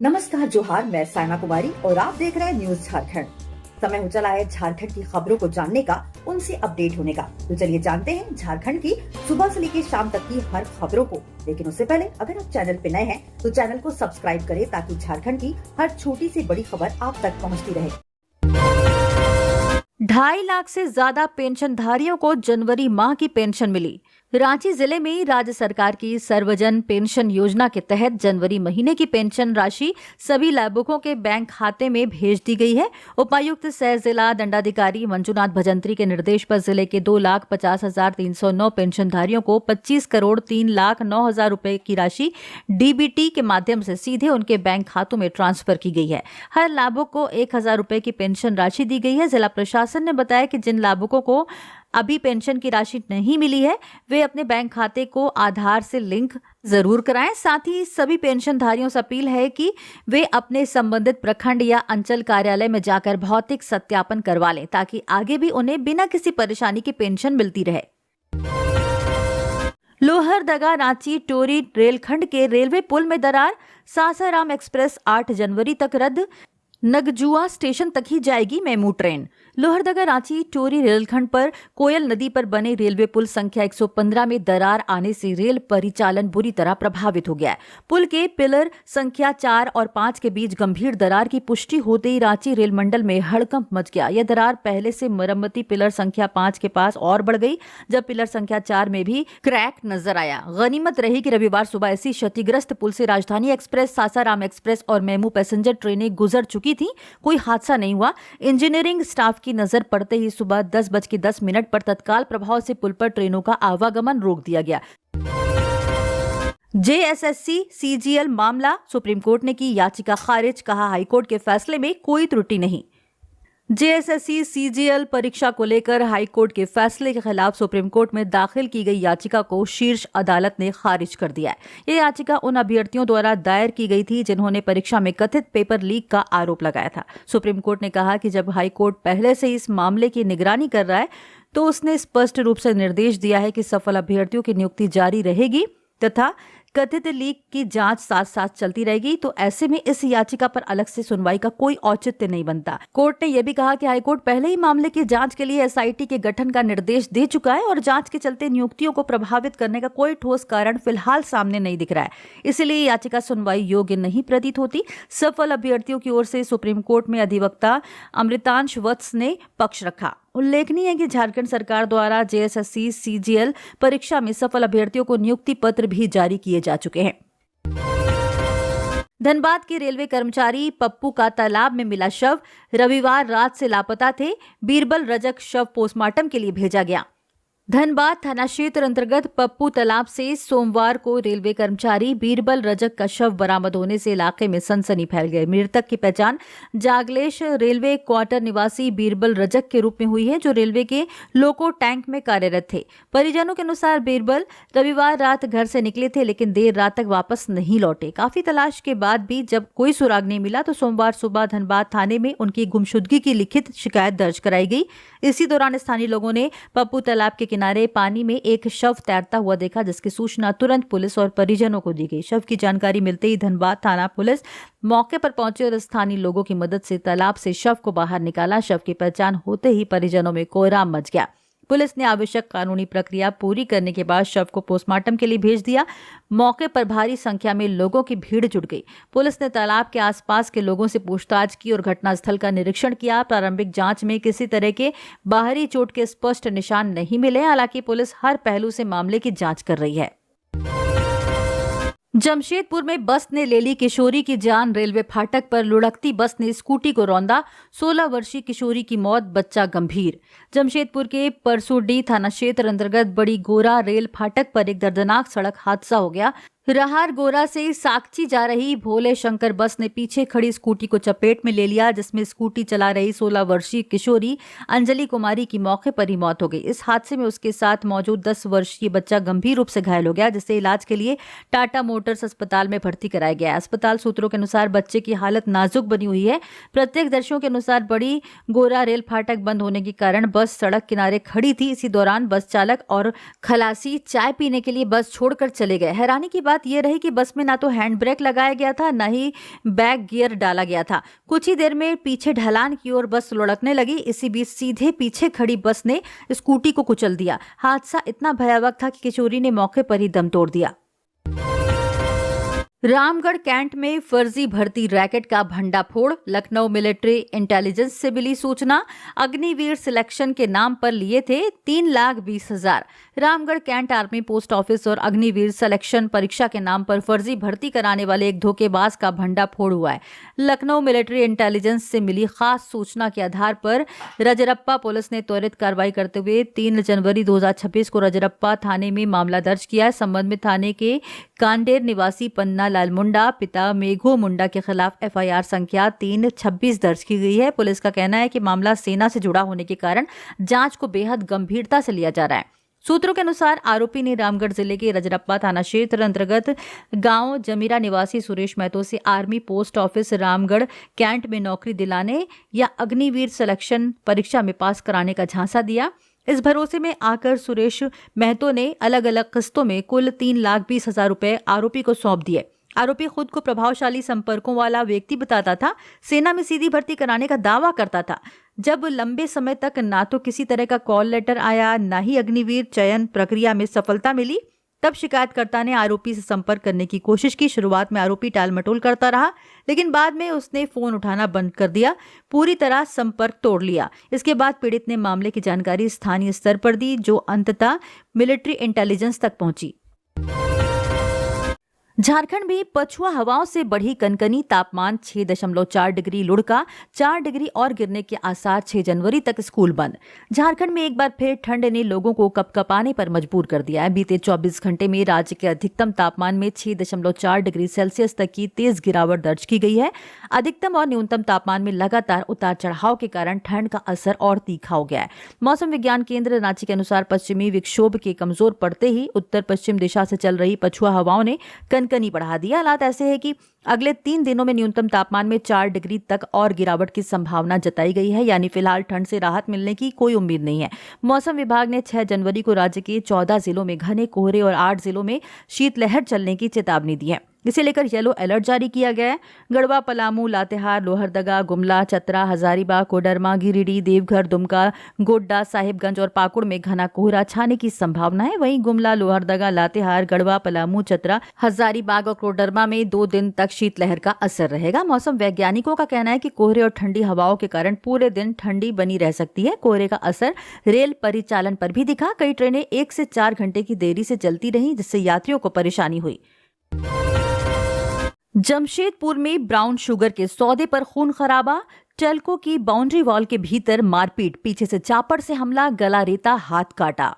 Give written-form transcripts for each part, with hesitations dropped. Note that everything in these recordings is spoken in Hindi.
नमस्कार जोहार, मैं साइमा कुमारी और आप देख रहे हैं न्यूज झारखंड। समय हो चला है झारखंड की खबरों को जानने का, उनसे अपडेट होने का। तो चलिए जानते हैं झारखंड की सुबह से लेकर शाम तक की हर खबरों को। लेकिन उससे पहले अगर आप चैनल पे नए हैं तो चैनल को सब्सक्राइब करें ताकि झारखंड की हर छोटी से बड़ी खबर आप तक पहुंचती रहे। 2.5 लाख से ज्यादा पेंशनधारियों को जनवरी माह की पेंशन मिली। रांची जिले में राज्य सरकार की सर्वजन पेंशन योजना के तहत जनवरी महीने की पेंशन राशि सभी लाभुकों के बैंक खाते में भेज दी गई है। उपायुक्त सह जिला दंडाधिकारी मंजुनाथ भजंत्री के निर्देश पर जिले के 2,50,309 पेंशनधारियों को 25 करोड़ 3,09,000 रुपए की राशि डीबीटी के माध्यम से सीधे उनके बैंक खातों में ट्रांसफर की गई है। हर लाभुक को 1,000 रुपए की पेंशन राशि दी गई है। जिला प्रशासन ने बताया कि जिन लाभुकों को अभी पेंशन की राशि नहीं मिली है वे अपने बैंक खाते को आधार से लिंक जरूर कराएं। साथ ही सभी पेंशनधारियों से अपील है कि वे अपने संबंधित प्रखंड या अंचल कार्यालय में जाकर भौतिक सत्यापन करवा लें ताकि आगे भी उन्हें बिना किसी परेशानी की पेंशन मिलती रहे। लोहरदगा रांची टोरी रेलखंड के रेलवे पुल में दरार, सासाराम एक्सप्रेस 8 जनवरी तक रद्द, नगजुआ स्टेशन तक ही जाएगी मेमू ट्रेन। लोहरदगा रांची टोरी रेलखंड पर कोयल नदी पर बने रेलवे पुल संख्या 115 में दरार आने से रेल परिचालन बुरी तरह प्रभावित हो गया है। पुल के पिलर संख्या 4 और 5 के बीच गंभीर दरार की पुष्टि होते ही रांची रेल मंडल में हड़कंप मच गया। यह दरार पहले से मरम्मती पिलर संख्या 5 के पास और बढ़ गई, जब पिलर संख्या 4 में भी क्रैक नजर आया। गनीमत रही कि रविवार सुबह ऐसी क्षतिग्रस्त पुल से राजधानी एक्सप्रेस, सासाराम एक्सप्रेस और मेमू पैसेंजर ट्रेनें गुजर चुकी थी। कोई हादसा नहीं हुआ। इंजीनियरिंग स्टाफ की नजर पड़ते ही सुबह 10:10 पर तत्काल प्रभाव से पुल पर ट्रेनों का आवागमन रोक दिया गया। जेएसएससी सीजीएल मामला, सुप्रीम कोर्ट ने की याचिका खारिज, कहा हाईकोर्ट के फैसले में कोई त्रुटि नहीं। जेएसएससी सीजीएल परीक्षा को लेकर हाईकोर्ट के फैसले के खिलाफ सुप्रीम कोर्ट में दाखिल की गई याचिका को शीर्ष अदालत ने खारिज कर दिया है। यह याचिका उन अभ्यर्थियों द्वारा दायर की गई थी जिन्होंने परीक्षा में कथित पेपर लीक का आरोप लगाया था। सुप्रीम कोर्ट ने कहा कि जब हाईकोर्ट पहले से इस मामले की निगरानी कर रहा है तो उसने स्पष्ट रूप से निर्देश दिया है कि सफल अभ्यर्थियों की नियुक्ति जारी रहेगी तथा कथित लीक की जांच साथ साथ चलती रहेगी। तो ऐसे में इस याचिका पर अलग से सुनवाई का कोई औचित्य नहीं बनता। कोर्ट ने यह भी कहा कि हाईकोर्ट पहले ही मामले की जांच के लिए एसआईटी के गठन का निर्देश दे चुका है और जांच के चलते नियुक्तियों को प्रभावित करने का कोई ठोस कारण फिलहाल सामने नहीं दिख रहा है। इसलिए याचिका सुनवाई योग्य नहीं प्रतीत होती। सफल अभ्यर्थियों की ओर से सुप्रीम कोर्ट में अधिवक्ता अमृतांश वत्स ने पक्ष रखा। उल्लेखनीय है कि झारखंड सरकार द्वारा जेएसएससी सीजीएल परीक्षा में सफल अभ्यर्थियों को नियुक्ति पत्र भी जारी किए जा चुके हैं। धनबाद के रेलवे कर्मचारी पप्पू का तालाब में मिला शव, रविवार रात से लापता थे। बीरबल रजक शव पोस्टमार्टम के लिए भेजा गया। धनबाद थाना क्षेत्र अंतर्गत पप्पू तालाब से सोमवार को रेलवे कर्मचारी बीरबल रजक का शव बरामद होने से इलाके में सनसनी फैल गई। मृतक की पहचान जागलेश रेलवे क्वार्टर निवासी बीरबल रजक के रूप में हुई है, जो रेलवे के लोको टैंक में कार्यरत थे। परिजनों के अनुसार बीरबल रविवार रात घर से निकले थे लेकिन देर रात तक वापस नहीं लौटे। काफी तलाश के बाद भी जब कोई सुराग नहीं मिला तो सोमवार सुबह धनबाद थाने में उनकी गुमशुदगी की लिखित शिकायत दर्ज कराई गई। इसी दौरान स्थानीय लोगों ने पप्पू तालाब के किनारे पानी में एक शव तैरता हुआ देखा, जिसकी सूचना तुरंत पुलिस और परिजनों को दी गई। शव की जानकारी मिलते ही धनबाद थाना पुलिस मौके पर पहुंचे और स्थानीय लोगों की मदद से तालाब से शव को बाहर निकाला। शव की पहचान होते ही परिजनों में कोहराम मच गया। पुलिस ने आवश्यक कानूनी प्रक्रिया पूरी करने के बाद शव को पोस्टमार्टम के लिए भेज दिया। मौके पर भारी संख्या में लोगों की भीड़ जुट गई। पुलिस ने तालाब के आसपास के लोगों से पूछताछ की और घटनास्थल का निरीक्षण किया। प्रारंभिक जांच में किसी तरह के बाहरी चोट के स्पष्ट निशान नहीं मिले। हालांकि पुलिस हर पहलू से मामले की जांच कर रही है। जमशेदपुर में बस ने ले ली किशोरी की जान, रेलवे फाटक पर लुढ़कती बस ने स्कूटी को रौंदा। 16 वर्षीय किशोरी की मौत, बच्चा गंभीर। जमशेदपुर के परसुडी थाना क्षेत्र अंतर्गत बड़ी गोरा रेल फाटक पर एक दर्दनाक सड़क हादसा हो गया। रहार गोरा से साकची जा रही भोले शंकर बस ने पीछे खड़ी स्कूटी को चपेट में ले लिया, जिसमें स्कूटी चला रही 16 वर्षीय किशोरी अंजलि कुमारी की मौके पर ही मौत हो गई। इस हादसे में उसके साथ मौजूद 10 वर्षीय बच्चा गंभीर रूप से घायल हो गया, जिसे इलाज के लिए टाटा मोटर्स अस्पताल में भर्ती कराया गया। अस्पताल सूत्रों के अनुसार बच्चे की हालत नाजुक बनी हुई है। प्रत्यक्षदर्शियों के अनुसार बड़ी गोरा रेल फाटक बंद होने के कारण बस सड़क किनारे खड़ी थी। इसी दौरान बस चालक और खलासी चाय पीने के लिए बस छोड़कर चले गए। हैरानी की बात बात यह रही कि बस में ना तो हैंड ब्रेक लगाया गया था, न ही बैक गियर डाला गया था। कुछ ही देर में पीछे ढलान की ओर बस लुढ़कने लगी। इसी बीच सीधे पीछे खड़ी बस ने स्कूटी को कुचल दिया। हादसा इतना भयावह था कि किशोरी ने मौके पर ही दम तोड़ दिया। रामगढ़ कैंट में फर्जी भर्ती रैकेट का भंडाफोड़। लखनऊ मिलिट्री इंटेलिजेंस से मिली सूचना, अग्निवीर सिलेक्शन के नाम पर लिए थे 3,20,000। Ramgarh cantt army post office और अग्निवीर सिलेक्शन परीक्षा के नाम पर फर्जी भर्ती कराने वाले एक धोखेबाज का भंडाफोड़ हुआ है। लखनऊ मिलिट्री इंटेलिजेंस से मिली खास सूचना के आधार पर रजरप्पा पुलिस ने त्वरित कार्रवाई करते हुए 3 जनवरी 2026 को रजरप्पा थाने में मामला दर्ज किया है। संबंध में थाने के कांडेर निवासी पन्ना लाल मुंडा पिता मेघो मुंडा के खिलाफ एफआईआर संख्या 326 दर्ज की गई है। पुलिस का कहना है कि मामला सेना से जुड़ा होने के कारण जांच को बेहद गंभीरता से लिया जा रहा है। सूत्रों के अनुसार आरोपी ने रामगढ़ जिले के रजरप्पा थाना क्षेत्र अंतर्गत गांव जमीरा निवासी सुरेश महतो से army post office Ramgarh cantt में नौकरी दिलाने या अग्निवीर सिलेक्शन परीक्षा में पास कराने का झांसा दिया। इस भरोसे में आकर सुरेश महतो ने अलग अलग किस्तों में कुल 3,20,000 रुपए आरोपी को सौंप दिए। आरोपी खुद को प्रभावशाली संपर्कों वाला व्यक्ति बताता था, सेना में सीधी भर्ती कराने का दावा करता था। जब लंबे समय तक ना तो किसी तरह का कॉल लेटर आया, ना ही अग्निवीर चयन प्रक्रिया में सफलता मिली, तब शिकायतकर्ता ने आरोपी से संपर्क करने की कोशिश की। शुरुआत में आरोपी टालमटोल करता रहा, लेकिन बाद में उसने फोन उठाना बंद कर दिया, पूरी तरह संपर्क तोड़ लिया। इसके बाद पीड़ित ने मामले की जानकारी स्थानीय स्तर पर दी, जो अंततः मिलिट्री इंटेलिजेंस तक पहुंची। झारखंड में पछुआ हवाओं से बढ़ी कनकनी। तापमान 6.4 डिग्री लुढ़का, 4 डिग्री और गिरने के आसार। 6 जनवरी तक स्कूल बंद। झारखंड में एक बार फिर ठंड ने लोगों को कपकपाने पर मजबूर कर दिया है। बीते 24 घंटे में राज्य के अधिकतम तापमान में 6.4 डिग्री सेल्सियस तक की तेज गिरावट दर्ज की गई है। अधिकतम और न्यूनतम तापमान में लगातार उतार चढ़ाव के कारण ठंड का असर और तीखा हो गया है। मौसम विज्ञान केंद्र रांची के अनुसार पश्चिमी विक्षोभ के कमजोर पड़ते ही उत्तर पश्चिम दिशा से चल रही पछुआ हवाओं ने कनकनी बढ़ा दिया। हालात ऐसे है कि अगले 3 दिनों में न्यूनतम तापमान में 4 डिग्री तक और गिरावट की संभावना जताई गई है। यानी फिलहाल ठंड से राहत मिलने की कोई उम्मीद नहीं है। मौसम विभाग ने 6 जनवरी को राज्य के 14 जिलों में घने कोहरे और 8 जिलों में शीतलहर चलने की चेतावनी दी है। इसे लेकर येलो अलर्ट जारी किया गया है। गढ़वा, पलामू, लातेहार, लोहरदगा, गुमला, चतरा, हजारीबाग, कोडरमा, गिरिडीह, देवघर, दुमका, गोड्डा, साहिबगंज और पाकुड़ में घना कोहरा छाने की संभावना है। वहीं गुमला, लोहरदगा, लातेहार, गढ़वा, पलामू, चतरा, हजारीबाग और कोडरमा में 2 दिन तक शीतलहर का असर रहेगा। मौसम वैज्ञानिकों का कहना है कि कोहरे और ठंडी हवाओं के कारण पूरे दिन ठंडी बनी रह सकती है। कोहरे का असर रेल परिचालन पर भी दिखा। कई ट्रेनें 1 से 4 घंटे की देरी से चलती रहीं, जिससे यात्रियों को परेशानी हुई। जमशेदपुर में ब्राउन शुगर के सौदे पर खून खराबा। टेल्को की बाउंड्री वॉल के भीतर मारपीट, पीछे से चापड़ से हमला, गला रेता, हाथ काटा।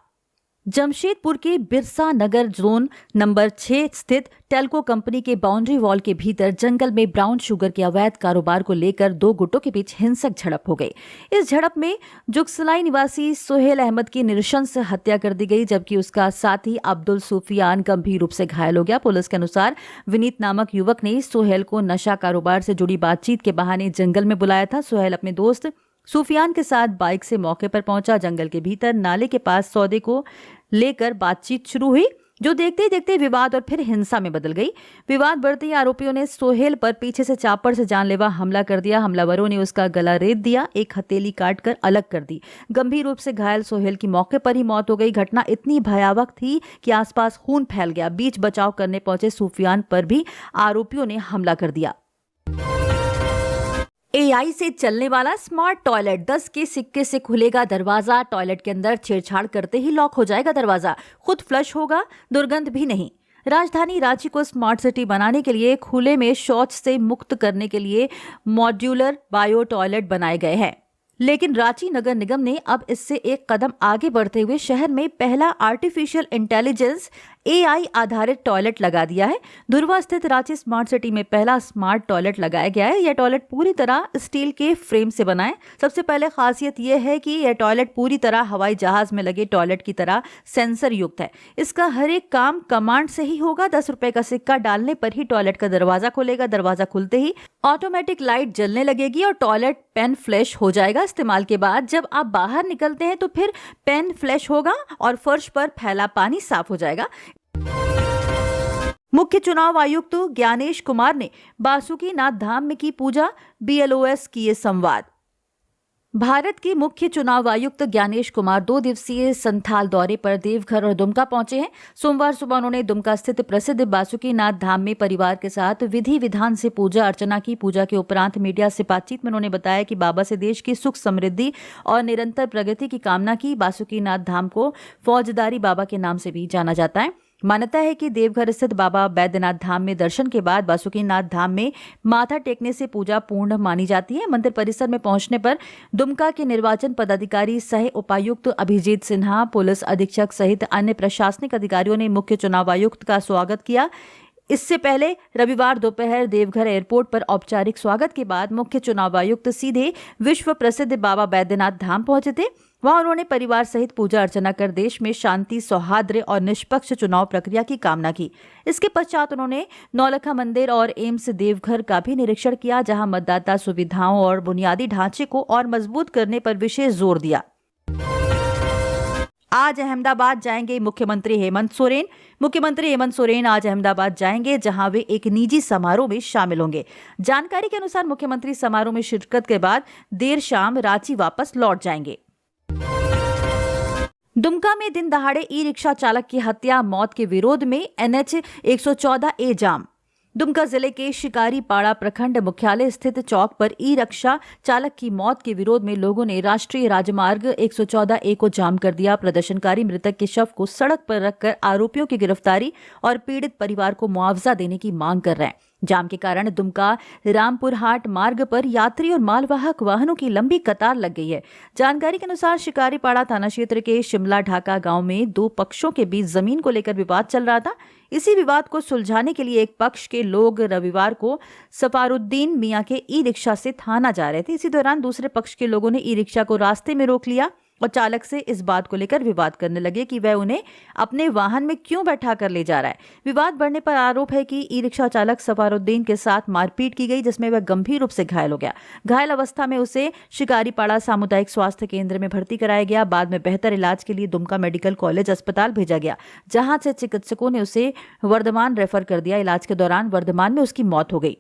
जमशेदपुर के बिरसा नगर जोन नंबर 6 स्थित टेल्को कंपनी के बाउंड्री वॉल के भीतर जंगल में ब्राउन शुगर के अवैध कारोबार को लेकर 2 गुटों के बीच हिंसक झड़प हो गई। इस झड़प में जुगसलाई निवासी सोहेल अहमद की नृशंस हत्या कर दी गई, जबकि उसका साथी अब्दुल सूफियान गंभीर रूप से घायल हो गया। पुलिस के अनुसार विनीत नामक युवक ने सोहेल को नशा कारोबार से जुड़ी बातचीत के बहाने जंगल में बुलाया था। सोहेल अपने दोस्त सूफियान के साथ बाइक से मौके पर पहुंचा। जंगल के भीतर नाले के पास सौदे को लेकर बातचीत शुरू हुई, जो देखते ही देखते विवाद और फिर हिंसा में बदल गई। विवाद बढ़ते ही आरोपियों ने सोहेल पर पीछे से चापड़ से जानलेवा हमला कर दिया। हमलावरों ने उसका गला रेत दिया, एक हथेली काटकर अलग कर दी। गंभीर रूप से घायल सोहेल की मौके पर ही मौत हो गई। घटना इतनी भयावह थी कि आसपास खून फैल गया। बीच बचाव करने पहुंचे सूफियान पर भी आरोपियों ने हमला कर दिया। एआई से चलने वाला स्मार्ट टॉयलेट, 10 के सिक्के से खुलेगा दरवाजा। टॉयलेट के अंदर छेड़छाड़ करते ही लॉक हो जाएगा दरवाजा, खुद फ्लश होगा, दुर्गंध भी नहीं। राजधानी रांची को स्मार्ट सिटी बनाने के लिए खुले में शौच से मुक्त करने के लिए मॉड्यूलर बायो टॉयलेट बनाए गए हैं। लेकिन रांची नगर निगम ने अब इससे एक कदम आगे बढ़ते हुए शहर में पहला आर्टिफिशियल इंटेलिजेंस एआई आधारित टॉयलेट लगा दिया है। धुर्वा स्थित रांची स्मार्ट सिटी में पहला स्मार्ट टॉयलेट लगाया गया है। यह टॉयलेट पूरी तरह स्टील के फ्रेम से बना है। सबसे पहले खासियत यह है कि यह टॉयलेट पूरी तरह हवाई जहाज में लगे टॉयलेट की तरह सेंसर युक्त है। इसका हर एक काम कमांड से ही होगा। 10 रुपए का सिक्का डालने पर ही टॉयलेट का दरवाजा खुलेगा। दरवाजा खुलते ही ऑटोमेटिक लाइट जलने लगेगी और टॉयलेट पेन फ्लैश हो जाएगा। इस्तेमाल के बाद जब आप बाहर निकलते हैं तो फिर पेन फ्लैश होगा और फर्श पर फैला पानी साफ हो जाएगा। मुख्य चुनाव आयुक्त ज्ञानेश कुमार ने बासुकीनाथ धाम में की पूजा, BLOS किए संवाद। भारत के मुख्य चुनाव आयुक्त ज्ञानेश कुमार 2 दिवसीय संथाल दौरे पर देवघर और दुमका पहुंचे हैं। सोमवार सुबह उन्होंने दुमका स्थित प्रसिद्ध बासुकीनाथ धाम में परिवार के साथ विधि विधान से पूजा अर्चना की। पूजा के उपरांत मीडिया से बातचीत में उन्होंने बताया कि बाबा से देश की सुख समृद्धि और निरंतर प्रगति की कामना की। बासुकीनाथ धाम को फौजदारी बाबा के नाम से भी जाना जाता है। मान्यता है कि देवघर स्थित बाबा बैद्यनाथ धाम में दर्शन के बाद बासुकीनाथ धाम में माथा टेकने से पूजा पूर्ण मानी जाती है। मंदिर परिसर में पहुंचने पर दुमका के निर्वाचन पदाधिकारी सह उपायुक्त अभिजीत सिन्हा, पुलिस अधीक्षक सहित अन्य प्रशासनिक अधिकारियों ने मुख्य चुनाव आयुक्त का स्वागत किया। इससे पहले रविवार दोपहर देवघर एयरपोर्ट पर औपचारिक स्वागत के बाद मुख्य चुनाव आयुक्त सीधे विश्व प्रसिद्ध बाबा बैद्यनाथ धाम पहुंचे थे। वहां उन्होंने परिवार सहित पूजा अर्चना कर देश में शांति, सौहार्द और निष्पक्ष चुनाव प्रक्रिया की कामना की। इसके पश्चात उन्होंने नौलखा मंदिर और एम्स देवघर का भी निरीक्षण किया, जहां मतदाता सुविधाओं और बुनियादी ढांचे को और मजबूत करने पर विशेष जोर दिया। आज अहमदाबाद जाएंगे मुख्यमंत्री हेमंत सोरेन। मुख्यमंत्री हेमंत सोरेन आज अहमदाबाद जाएंगे, जहां वे एक निजी समारोह में शामिल होंगे। जानकारी के अनुसार मुख्यमंत्री समारोह में शिरकत के बाद देर शाम रांची वापस लौट जाएंगे। दुमका में दिन दहाड़े ई रिक्शा चालक की हत्या, मौत के विरोध में NH 114A जाम। दुमका जिले के शिकारीपाड़ा प्रखंड मुख्यालय स्थित चौक पर ई रिक्शा चालक की मौत के विरोध में लोगों ने राष्ट्रीय राजमार्ग 114A को जाम कर दिया। प्रदर्शनकारी मृतक के शव को सड़क पर रखकर आरोपियों की गिरफ्तारी और पीड़ित परिवार को मुआवजा देने की मांग कर रहे हैं। जाम के कारण दुमका रामपुर हाट मार्ग पर यात्री और मालवाहक वाहनों की लंबी कतार लग गई है। जानकारी के अनुसार शिकारीपाड़ा थाना क्षेत्र के शिमला ढाका गांव में 2 पक्षों के बीच जमीन को लेकर विवाद चल रहा था। इसी विवाद को सुलझाने के लिए एक पक्ष के लोग रविवार को सफारुद्दीन मियां के ई रिक्शा से थाना जा रहे थे। इसी दौरान दूसरे पक्ष के लोगों ने ई रिक्शा को रास्ते में रोक लिया और चालक से इस बात को लेकर विवाद करने लगे कि वह उन्हें अपने वाहन में क्यों बैठा कर ले जा रहा है। विवाद बढ़ने पर आरोप है कि ई रिक्शा चालक सफारुद्दीन के साथ मारपीट की गई, जिसमें वह गंभीर रूप से घायल हो गया। घायल अवस्था में उसे शिकारीपाड़ा सामुदायिक स्वास्थ्य केंद्र में भर्ती कराया गया। बाद में बेहतर इलाज के लिए दुमका मेडिकल कॉलेज अस्पताल भेजा गया, जहां से चिकित्सकों ने उसे वर्धमान रेफर कर दिया। इलाज के दौरान वर्धमान में उसकी मौत हो गई।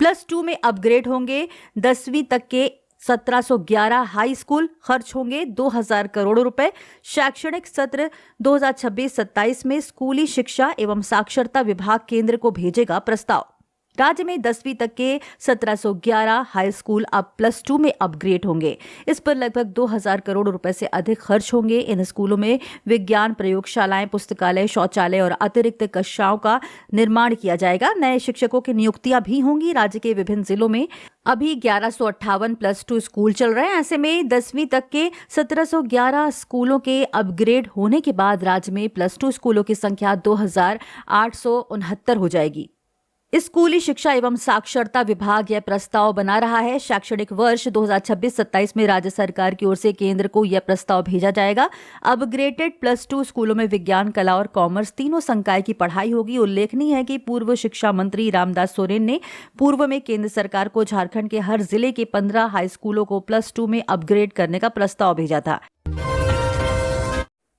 +2 में अपग्रेड होंगे 10वीं तक के 1711 हाई स्कूल, खर्च होंगे 2000 करोड़ रुपए। शैक्षणिक सत्र 2026-27 में स्कूली शिक्षा एवं साक्षरता विभाग केंद्र को भेजेगा प्रस्ताव। राज्य में 10वीं तक के 1711 हाई स्कूल अब +2 में अपग्रेड होंगे। इस पर लगभग 2000 करोड़ रुपए से अधिक खर्च होंगे। इन स्कूलों में विज्ञान प्रयोगशालाएं, पुस्तकालय, शौचालय और अतिरिक्त कक्षाओं का निर्माण किया जाएगा। नए शिक्षकों की नियुक्तियां भी होंगी। राज्य के विभिन्न जिलों में अभी 1158 +2 स्कूल चल रहे हैं। ऐसे में 10वीं तक के 1711 स्कूलों के अपग्रेड होने के बाद राज्य में +2 स्कूलों की संख्या 2869 हो जाएगी। स्कूली शिक्षा एवं साक्षरता विभाग यह प्रस्ताव बना रहा है। शैक्षणिक वर्ष 2026-27 में राज्य सरकार की ओर से केंद्र को यह प्रस्ताव भेजा जाएगा। अपग्रेडेड +2 स्कूलों में विज्ञान, कला और कॉमर्स तीनों संकाय की पढ़ाई होगी। उल्लेखनीय है कि पूर्व शिक्षा मंत्री रामदास सोरेन ने पूर्व में केंद्र सरकार को झारखंड के हर जिले के 15 हाई स्कूलों को +2 में अपग्रेड करने का प्रस्ताव भेजा था।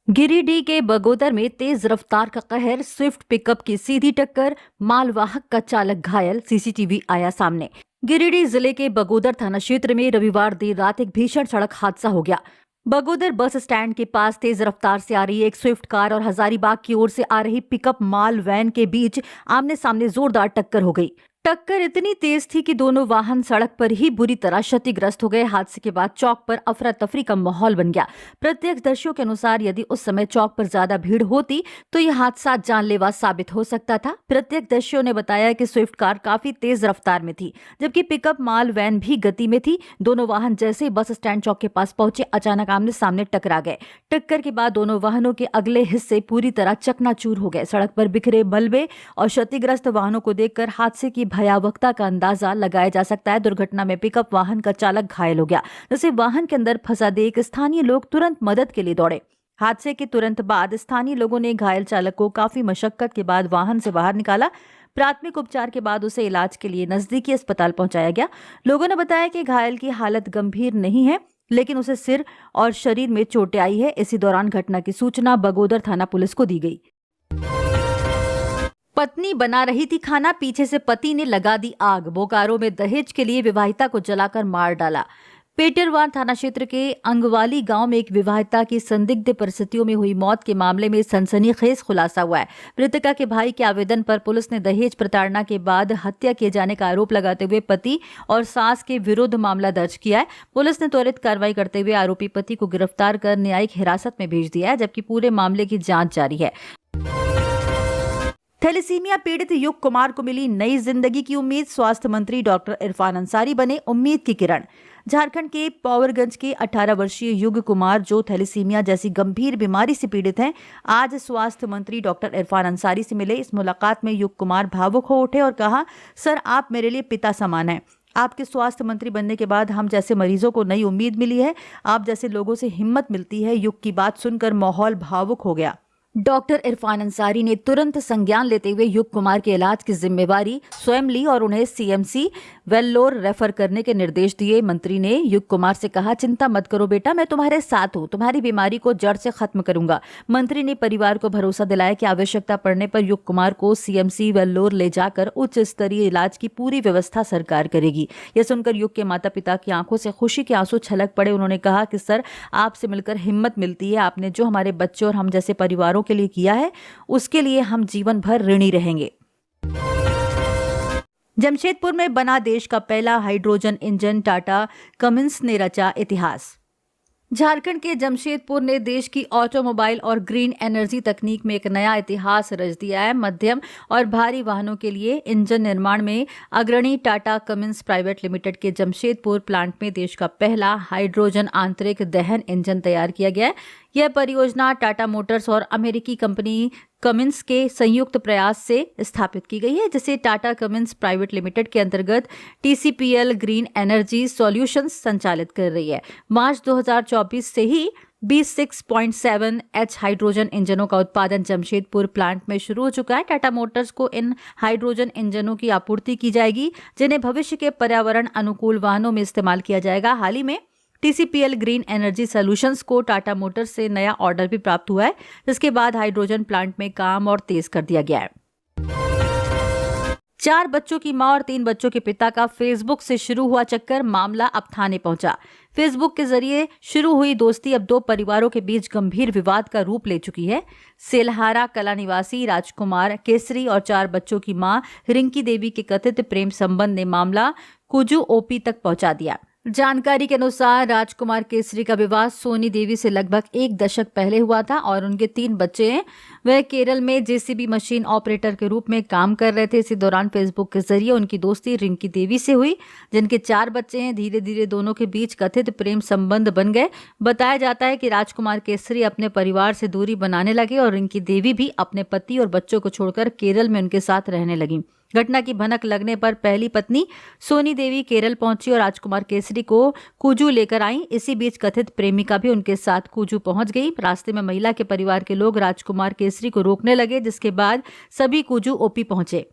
गिरिडीह के बगोदर में तेज रफ्तार का कहर, स्विफ्ट पिकअप की सीधी टक्कर, मालवाहक का चालक घायल, CCTV आया सामने। गिरिडीह जिले के बगोदर थाना क्षेत्र में रविवार देर रात एक भीषण सड़क हादसा हो गया। बगोदर बस स्टैंड के पास तेज रफ्तार से आ रही एक स्विफ्ट कार और हजारीबाग की ओर से आ रही पिकअप माल वैन के बीच आमने सामने जोरदार टक्कर हो गई। टक्कर इतनी तेज थी कि दोनों वाहन सड़क पर ही बुरी तरह क्षतिग्रस्त हो गए। हादसे के बाद चौक पर अफरा तफरी का माहौल बन गया। प्रत्यक्षदर्शियों के अनुसार यदि उस समय चौक पर ज्यादा भीड़ होती तो यह हादसा जानलेवा साबित हो सकता था। प्रत्यक्षदर्शियों ने बताया कि स्विफ्ट कार काफी तेज रफ्तार में थी, जबकि पिकअप माल वैन भी गति में थी। दोनों वाहन जैसे ही बस स्टैंड चौक के पास पहुंचे, अचानक आमने सामने टकरा गए। टक्कर के बाद दोनों वाहनों के अगले हिस्से पूरी तरह चकनाचूर हो गए। सड़क पर बिखरे मलबे और क्षतिग्रस्त वाहनों को देखकर हादसे की भयावहता का अंदाजा लगाया जा सकता है। दुर्घटना में पिकअप वाहन का चालक घायल हो गया, जिसे वाहन के अंदर फंसा देख स्थानीय लोग तुरंत मदद के लिए दौड़े। हादसे के तुरंत बाद स्थानीय लोगों ने घायल चालक को काफी मशक्कत के बाद वाहन से बाहर निकाला। प्राथमिक उपचार के बाद उसे इलाज के लिए नजदीकी अस्पताल पहुंचाया गया। लोगों ने बताया कि घायल की हालत गंभीर नहीं है, लेकिन उसे सिर और शरीर में चोटें आई है। इसी दौरान घटना की सूचना बगोदर थाना पुलिस को दी गई। पत्नी बना रही थी खाना, पीछे से पति ने लगा दी आग। बोकारो में दहेज के लिए विवाहिता को जलाकर मार डाला। पेटरवार थाना क्षेत्र के अंगवाली गांव में एक विवाहिता की संदिग्ध परिस्थितियों में हुई मौत के मामले में सनसनीखेज खुलासा हुआ है। मृतका के भाई के आवेदन पर पुलिस ने दहेज प्रताड़ना के बाद हत्या किए जाने का आरोप लगाते हुए पति और सास के विरुद्ध मामला दर्ज किया है। पुलिस ने त्वरित कार्रवाई करते हुए आरोपी पति को गिरफ्तार कर न्यायिक हिरासत में भेज दिया है, जबकि पूरे मामले की जांच जारी है। थैलेसीमिया पीड़ित युग कुमार को मिली नई जिंदगी की उम्मीद। स्वास्थ्य मंत्री डॉक्टर इरफान अंसारी बने उम्मीद की किरण। झारखंड के पावरगंज के 18 वर्षीय युग कुमार, जो थैलेसीमिया जैसी गंभीर बीमारी से पीड़ित हैं, आज स्वास्थ्य मंत्री डॉक्टर इरफान अंसारी से मिले। इस मुलाकात में युग कुमार भावुक हो उठे और कहा, सर आप मेरे लिए पिता समान हैं। आपके स्वास्थ्य मंत्री बनने के बाद हम जैसे मरीजों को नई उम्मीद मिली है, आप जैसे लोगों से हिम्मत मिलती है। युग की बात सुनकर माहौल भावुक हो गया। डॉक्टर इरफान अंसारी ने तुरंत संज्ञान लेते हुए युग कुमार के इलाज की जिम्मेवारी स्वयं ली और उन्हें सीएमसी वेल्लोर रेफर करने के निर्देश दिए। मंत्री ने युग कुमार से कहा, चिंता मत करो बेटा, मैं तुम्हारे साथ हूँ, तुम्हारी बीमारी को जड़ से खत्म करूंगा। मंत्री ने परिवार को भरोसा दिलाया कि आवश्यकता पड़ने पर युग कुमार को सीएमसी वेल्लोर ले जाकर उच्च स्तरीय इलाज की पूरी व्यवस्था सरकार करेगी। यह सुनकर युग के माता पिता की आंखों से खुशी के आंसू छलक पड़े। उन्होंने कहा कि सर आपसे मिलकर हिम्मत मिलती है। आपने जो हमारे बच्चों और हम जैसे परिवारों के लिए किया है, उसके लिए हम जीवन भर ऋणी रहेंगे। जमशेदपुर में बना देश का पहला हाइड्रोजन इंजन, टाटा कमिंस ने रचा इतिहास। झारखंड के जमशेदपुर ने देश की ऑटोमोबाइल और ग्रीन एनर्जी तकनीक में एक नया इतिहास रच दिया है। मध्यम और भारी वाहनों के लिए इंजन निर्माण में अग्रणी टाटा कमिंस प्राइवेट लिमिटेड के जमशेदपुर प्लांट में देश का पहला हाइड्रोजन आंतरिक दहन इंजन तैयार किया गया है। यह परियोजना टाटा मोटर्स और अमेरिकी कंपनी कमिंस के संयुक्त प्रयास से स्थापित की गई है, जिसे टाटा कमिंस प्राइवेट लिमिटेड के अंतर्गत टीसीपीएल ग्रीन एनर्जी सॉल्यूशंस संचालित कर रही है। मार्च 2024 से ही 26.7H हाइड्रोजन इंजनों का उत्पादन जमशेदपुर प्लांट में शुरू हो चुका है। टाटा मोटर्स को इन हाइड्रोजन इंजनों की आपूर्ति की जाएगी, जिन्हें भविष्य के पर्यावरण अनुकूल वाहनों में इस्तेमाल किया जाएगा। हाल ही में टीसीपीएल ग्रीन एनर्जी सॉल्यूशंस को टाटा मोटर्स से नया ऑर्डर भी प्राप्त हुआ है, जिसके बाद हाइड्रोजन प्लांट में काम और तेज कर दिया गया है। 4 बच्चों की मां और 3 बच्चों के पिता का फेसबुक से शुरू हुआ चक्कर, मामला अब थाने पहुंचा। फेसबुक के जरिए शुरू हुई दोस्ती अब 2 परिवारों के बीच गंभीर विवाद का रूप ले चुकी है। सेलहारा कला निवासी राजकुमार केसरी और 4 बच्चों की मां रिंकी देवी के कथित प्रेम संबंध ने मामला कुजू ओपी तक पहुंचा दिया। जानकारी के अनुसार राजकुमार केसरी का विवाह सोनी देवी से लगभग 1 दशक पहले हुआ था और उनके 3 बच्चे हैं। वह केरल में जेसीबी मशीन ऑपरेटर के रूप में काम कर रहे थे। इसी दौरान फेसबुक के जरिए उनकी दोस्ती रिंकी देवी से हुई, जिनके 4 बच्चे हैं। धीरे धीरे दोनों के बीच कथित प्रेम संबंध बन गए। बताया जाता है कि राजकुमार केसरी अपने परिवार से दूरी बनाने लगे और रिंकी देवी भी अपने पति और बच्चों को छोड़कर केरल में उनके साथ रहने लगी। घटना की भनक लगने पर पहली पत्नी सोनी देवी केरल पहुंची और राजकुमार केसरी को कुजू लेकर आई। इसी बीच कथित प्रेमिका भी उनके साथ कुजू पहुंच गई। रास्ते में महिला के परिवार के लोग राजकुमार केसरी को रोकने लगे, जिसके बाद सभी कुजू ओपी पहुंचे।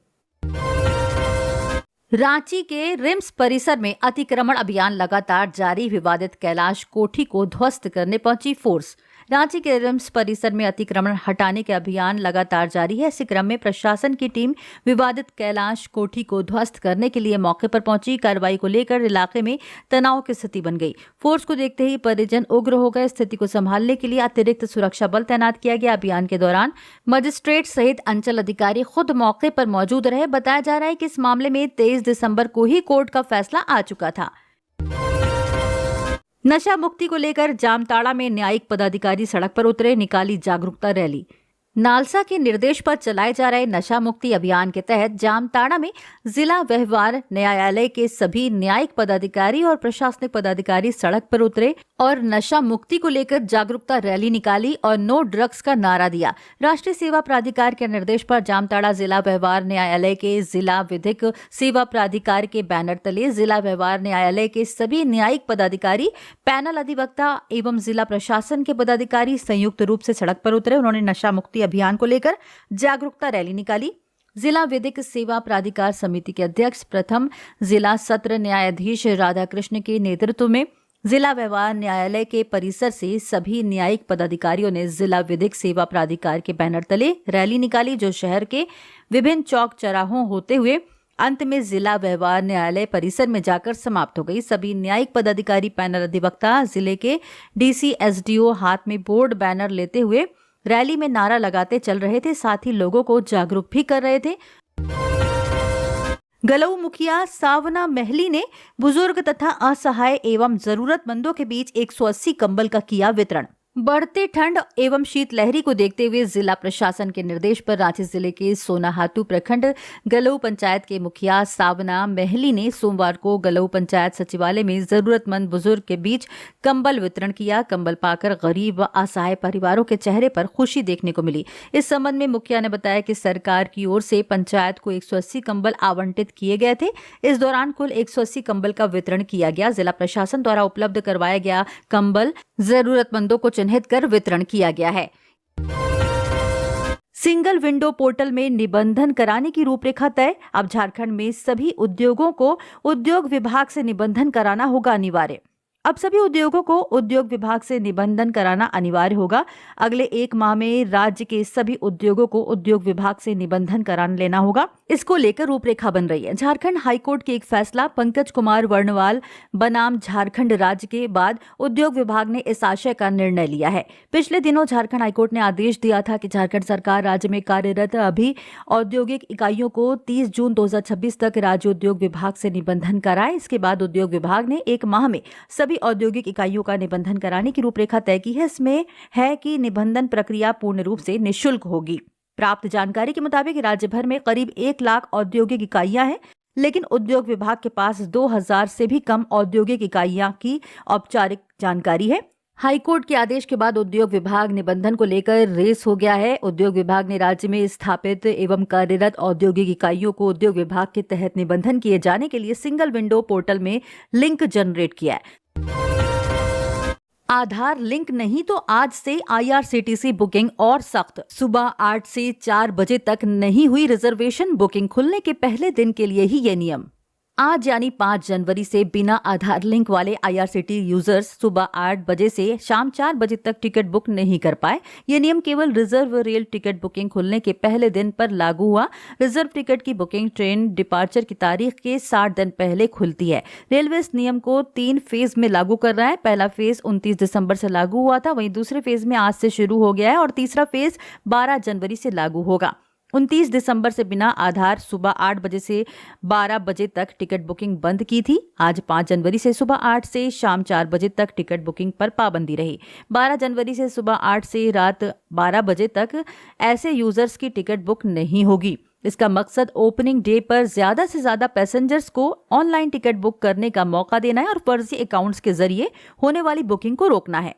रांची के रिम्स परिसर में अतिक्रमण अभियान लगातार जारी। विवादित कैलाश कोठी को ध्वस्त करने पहुंची फोर्स। रांची के रिम्स परिसर में अतिक्रमण हटाने के अभियान लगातार जारी है। इसी क्रम में प्रशासन की टीम विवादित कैलाश कोठी को ध्वस्त करने के लिए मौके पर पहुंची। कार्रवाई को लेकर इलाके में तनाव की स्थिति बन गई। फोर्स को देखते ही परिजन उग्र हो गए। स्थिति को संभालने के लिए अतिरिक्त सुरक्षा बल तैनात किया गया। अभियान के दौरान मजिस्ट्रेट सहित अंचल अधिकारी खुद मौके पर मौजूद रहे। बताया जा रहा है कि इस मामले में 23 दिसंबर को ही कोर्ट का फैसला आ चुका था। नशा मुक्ति को लेकर जामताड़ा में न्यायिक पदाधिकारी सड़क पर उतरे, निकाली जागरूकता रैली। नालसा के निर्देश पर चलाए जा रहे नशा मुक्ति अभियान के तहत जामताड़ा में जिला व्यवहार न्यायालय के सभी न्यायिक पदाधिकारी और प्रशासनिक पदाधिकारी सड़क पर उतरे और नशा मुक्ति को लेकर जागरूकता रैली निकाली और नो ड्रग्स का नारा दिया। राष्ट्रीय सेवा प्राधिकार के निर्देश पर जामताड़ा जिला व्यवहार न्यायालय के जिला विधिक सेवा प्राधिकार के बैनर तले जिला व्यवहार न्यायालय के सभी न्यायिक पदाधिकारी, पैनल अधिवक्ता एवं जिला प्रशासन के पदाधिकारी संयुक्त रूप से सड़क पर उतरे। उन्होंने नशा मुक्ति अभियान को लेकर जागरूकता रैली निकाली। जिला विधिक सेवा प्राधिकार समिति के अध्यक्ष प्रथम जिला सत्र न्यायाधीश राधाकृष्ण के नेतृत्व में जिला व्यवहार न्यायालय के परिसर से सभी न्यायिक पदाधिकारियों ने जिला विधिक सेवा प्राधिकार के बैनर तले रैली निकाली, जो शहर के विभिन्न चौक चौराहों होते हुए अंत में जिला व्यवहार न्यायालय परिसर में जाकर समाप्त हो गई। सभी न्यायिक पदाधिकारी, पैनल अधिवक्ता, जिले के डीसी, एसडीओ हाथ में बोर्ड बैनर लेते हुए रैली में नारा लगाते चल रहे थे, साथ ही लोगों को जागरूक भी कर रहे थे। गलऊ मुखिया सावना महली ने बुजुर्ग तथा असहाय एवं जरूरतमंदों के बीच 180 कंबल का किया वितरण। बढ़ते ठंड एवं शीतलहरी को देखते हुए जिला प्रशासन के निर्देश पर रांची जिले के सोनाहातू प्रखंड गलऊ पंचायत के मुखिया सावना महली ने सोमवार को गलऊ पंचायत सचिवालय में जरूरतमंद बुजुर्ग के बीच कंबल वितरण किया। कंबल पाकर गरीब व असहाय परिवारों के चेहरे पर खुशी देखने को मिली। इस संबंध में मुखिया ने बताया कि सरकार की ओर से पंचायत को 180 कंबल आवंटित किए गए थे। इस दौरान कुल 180 कंबल का वितरण किया गया। जिला प्रशासन द्वारा उपलब्ध करवाया गया कंबल जरूरतमंदों को चिन्हित कर वितरण किया गया है। सिंगल विंडो पोर्टल में निबंधन कराने की रूपरेखा तय। अब झारखंड में सभी उद्योगों को उद्योग विभाग से निबंधन कराना होगा अनिवार्य। अब सभी उद्योगों को उद्योग विभाग से निबंधन कराना अनिवार्य होगा। अगले 1 माह में राज्य के सभी उद्योगों को उद्योग विभाग से निबंधन कराना लेना होगा। इसको लेकर रूपरेखा बन रही है। झारखंड हाईकोर्ट के एक फैसला पंकज कुमार वर्णवाल बनाम झारखंड राज्य के बाद उद्योग विभाग ने इस आशय का निर्णय लिया है। पिछले दिनों झारखंड हाईकोर्ट ने आदेश दिया था कि झारखंड सरकार राज्य में कार्यरत अभी औद्योगिक इकाइयों को 30 जून 2026 तक राज्य उद्योग विभाग से निबंधन कराए। इसके बाद उद्योग विभाग ने 1 माह में सभी औद्योगिक इकाइयों का निबंधन कराने की रूपरेखा तय की है। इसमें है कि निबंधन प्रक्रिया पूर्ण रूप से निःशुल्क होगी। प्राप्त जानकारी के मुताबिक राज्य भर में करीब 1 लाख औद्योगिक इकाइयां हैं, लेकिन उद्योग विभाग के पास 2000 से भी कम औद्योगिक इकाइयां की औपचारिक जानकारी है। हाईकोर्ट के आदेश के बाद उद्योग विभाग निबंधन को लेकर रेस हो गया है। उद्योग विभाग ने राज्य में स्थापित एवं कार्यरत औद्योगिक इकाइयों को उद्योग विभाग के तहत निबंधन किए जाने के लिए सिंगल विंडो पोर्टल में लिंक जनरेट किया है। आधार लिंक नहीं तो आज से IRCTC बुकिंग और सख्त। सुबह 8 से 4 बजे तक नहीं हुई रिजर्वेशन, बुकिंग खुलने के पहले दिन के लिए ही ये नियम। आज यानी 5 जनवरी से बिना आधार लिंक वाले IRCTC यूजर्स सुबह 8 बजे से शाम 4 बजे तक टिकट बुक नहीं कर पाए। ये नियम केवल रिजर्व रेल टिकट बुकिंग खुलने के पहले दिन पर लागू हुआ। रिजर्व टिकट की बुकिंग ट्रेन डिपार्चर की तारीख के 60 दिन पहले खुलती है। रेलवे इस नियम को 3 फेज में लागू कर रहा है। पहला फेज 29 दिसंबर से लागू हुआ था, वहीं दूसरे फेज में आज से शुरू हो गया है और तीसरा फेज 12 जनवरी से लागू होगा। 29 दिसंबर से बिना आधार सुबह 8 बजे से 12 बजे तक टिकट बुकिंग बंद की थी। आज 5 जनवरी से सुबह 8 से शाम 4 बजे तक टिकट बुकिंग पर पाबंदी रही। 12 जनवरी से सुबह 8 से रात 12 बजे तक ऐसे यूजर्स की टिकट बुक नहीं होगी। इसका मकसद ओपनिंग डे पर ज्यादा से ज्यादा पैसेंजर्स को ऑनलाइन टिकट बुक करने का मौका देना है और फर्जी अकाउंट्स के जरिए होने वाली बुकिंग को रोकना है।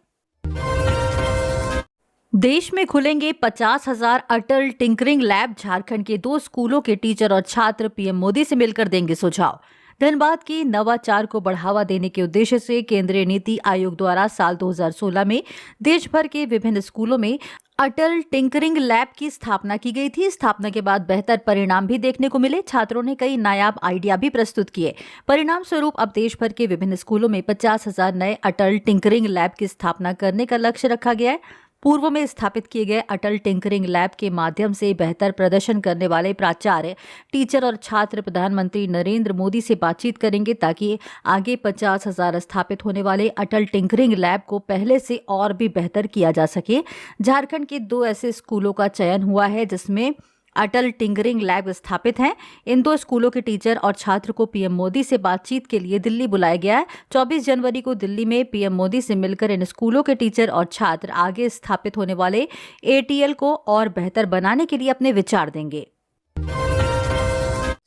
देश में खुलेंगे 50,000 अटल टिंकरिंग लैब। झारखंड के 2 स्कूलों के टीचर और छात्र पीएम मोदी से मिलकर देंगे सुझाव। धनबाद के नवाचार को बढ़ावा देने के उद्देश्य से केंद्रीय नीति आयोग द्वारा साल 2016 में देश भर के विभिन्न स्कूलों में अटल टिंकरिंग लैब की स्थापना की गई थी। स्थापना के बाद बेहतर परिणाम भी देखने को मिले। छात्रों ने कई नायाब आइडिया भी प्रस्तुत किए। परिणाम स्वरूप अब देश भर के विभिन्न स्कूलों में 50,000 नए अटल टिंकरिंग लैब की स्थापना करने का लक्ष्य रखा गया है। पूर्व में स्थापित किए गए अटल टिंकरिंग लैब के माध्यम से बेहतर प्रदर्शन करने वाले प्राचार्य, टीचर और छात्र प्रधानमंत्री नरेंद्र मोदी से बातचीत करेंगे ताकि आगे 50,000 स्थापित होने वाले अटल टिंकरिंग लैब को पहले से और भी बेहतर किया जा सके। झारखंड के 2 ऐसे स्कूलों का चयन हुआ है जिसमें अटल टिंकरिंग लैब स्थापित हैं। इन 2 स्कूलों के टीचर और छात्र को पीएम मोदी से बातचीत के लिए दिल्ली बुलाया गया है। 24 जनवरी को दिल्ली में पीएम मोदी से मिलकर इन स्कूलों के टीचर और छात्र आगे स्थापित होने वाले ATL को और बेहतर बनाने के लिए अपने विचार देंगे।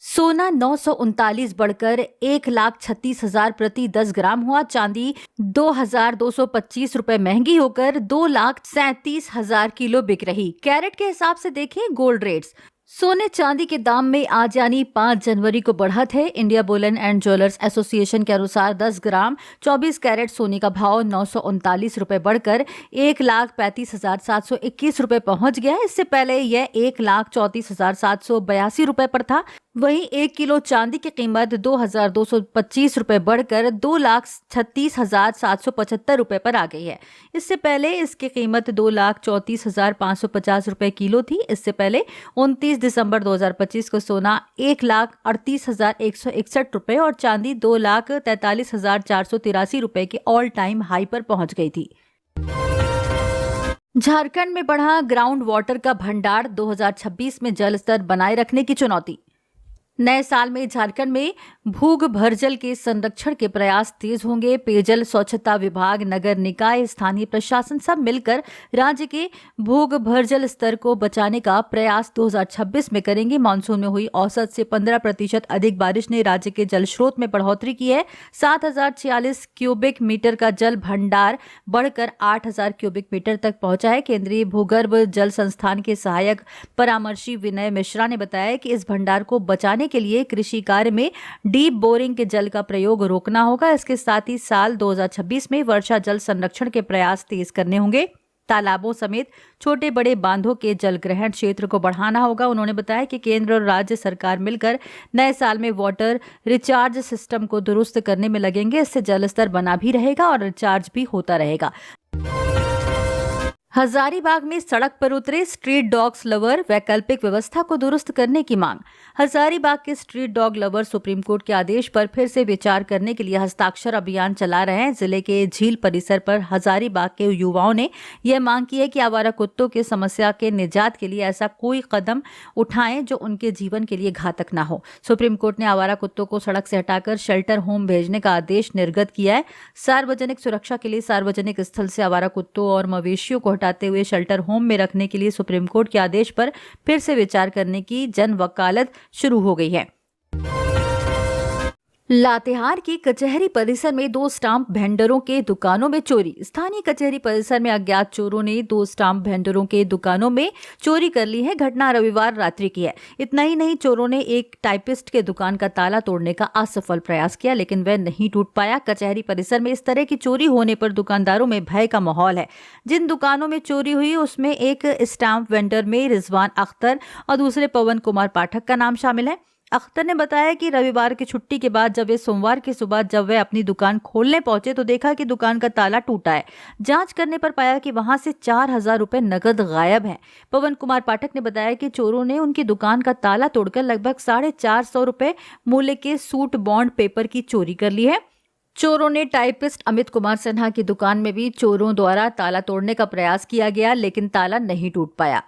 सोना 939 बढ़कर 1,36,000 प्रति 10 ग्राम हुआ। चांदी 2,225 रुपए महंगी होकर 2,37,000 किलो बिक रही। कैरेट के हिसाब से देखें गोल्ड रेट्स। सोने चांदी के दाम में आज यानी 5 जनवरी को बढ़त है। India Boolean and jewellers association के अनुसार 10 ग्राम 24 कैरेट सोने का भाव 939 रुपए बढ़कर 1,35,721 रुपए पहुंच गया। इससे पहले यह 1,34,782 रुपए पर था। वहीं 1 किलो चांदी की कीमत 2,225 रुपए बढ़कर 2,36,775 रुपए पर आ गई है। इससे पहले इसकी कीमत 2,34,550 रुपए किलो थी। इससे पहले 29 दिसंबर 2025 को सोना 1,38,161 रुपए और चांदी 2,43,483 रुपए के ऑल टाइम हाई पर पहुंच गई थी। झारखंड में बढ़ा ग्राउंड वाटर का भंडार, 2026 में जल स्तर बनाए रखने की चुनौती। नए साल में झारखंड में भूगर्भजल के संरक्षण के प्रयास तेज होंगे। पेयजल स्वच्छता विभाग, नगर निकाय, स्थानीय प्रशासन सब मिलकर राज्य के भूगर्भजल स्तर को बचाने का प्रयास 2026 में करेंगे। मानसून में हुई औसत से 15% अधिक बारिश ने राज्य के जल स्रोत में बढ़ोतरी की है। 7,046 क्यूबिक मीटर का जल भंडार बढ़कर 8,000 क्यूबिक मीटर तक पहुंचा है। केंद्रीय भूगर्भ जल संस्थान के सहायक परामर्शी विनय मिश्रा ने बताया कि इस भंडार को बचाने के लिए कृषि कार्य में डीप बोरिंग के जल का प्रयोग रोकना होगा। इसके साथ ही साल 2026 में वर्षा जल संरक्षण के प्रयास तेज करने होंगे। तालाबों समेत छोटे बड़े बांधों के जल ग्रहण क्षेत्र को बढ़ाना होगा। उन्होंने बताया कि केंद्र और राज्य सरकार मिलकर नए साल में वाटर रिचार्ज सिस्टम को दुरुस्त करने में लगेंगे। इससे जल स्तर बना भी रहेगा और रिचार्ज भी होता रहेगा। हजारीबाग में सड़क पर उतरे स्ट्रीट डॉग्स लवर, वैकल्पिक व्यवस्था को दुरुस्त करने की मांग। हजारीबाग के street dog lover supreme court के आदेश पर फिर से विचार करने के लिए हस्ताक्षर अभियान चला रहे हैं। जिले के झील परिसर पर हजारीबाग के युवाओं ने यह मांग की है कि आवारा कुत्तों की समस्या के निजात के लिए ऐसा कोई कदम उठाएं जो उनके जीवन के लिए घातक ना हो। सुप्रीम कोर्ट ने आवारा कुत्तों को सड़क से हटाकर शेल्टर होम भेजने का आदेश निर्गत किया है। सार्वजनिक सुरक्षा के लिए सार्वजनिक स्थल से आवारा कुत्तों और मवेशियों को हटाते हुए शेल्टर होम में रखने के लिए सुप्रीम कोर्ट के आदेश पर फिर से विचार करने की जन वकालत शुरू हो गई है। लातेहार की कचहरी परिसर में 2 स्टाम्प वेंडरों के दुकानों में चोरी। स्थानीय कचहरी परिसर में अज्ञात चोरों ने 2 स्टाम्प वेंडरों के दुकानों में चोरी कर ली है। घटना रविवार रात्रि की है। इतना ही नहीं, चोरों ने एक टाइपिस्ट के दुकान का ताला तोड़ने का असफल प्रयास किया, लेकिन वह नहीं टूट पाया। कचहरी परिसर में इस तरह की चोरी होने पर दुकानदारों में भय का माहौल है। जिन दुकानों में चोरी हुई उसमें एक स्टाम्प वेंडर में रिजवान अख्तर और दूसरे पवन कुमार पाठक का नाम शामिल है। अख्तर ने बताया कि रविवार की छुट्टी के बाद जब वे सोमवार की सुबह जब वे अपनी दुकान खोलने पहुंचे तो देखा कि दुकान का ताला टूटा है। जांच करने पर पाया कि वहां से 4,000 रुपए नकद गायब हैं। पवन कुमार पाठक ने बताया कि चोरों ने उनकी दुकान का ताला तोड़कर लगभग 450 रुपए मूल्य के सूट बॉन्ड पेपर की चोरी कर ली है। चोरों ने टाइपिस्ट अमित कुमार सिन्हा की दुकान में भी चोरों द्वारा ताला तोड़ने का प्रयास किया गया, लेकिन ताला नहीं टूट पाया।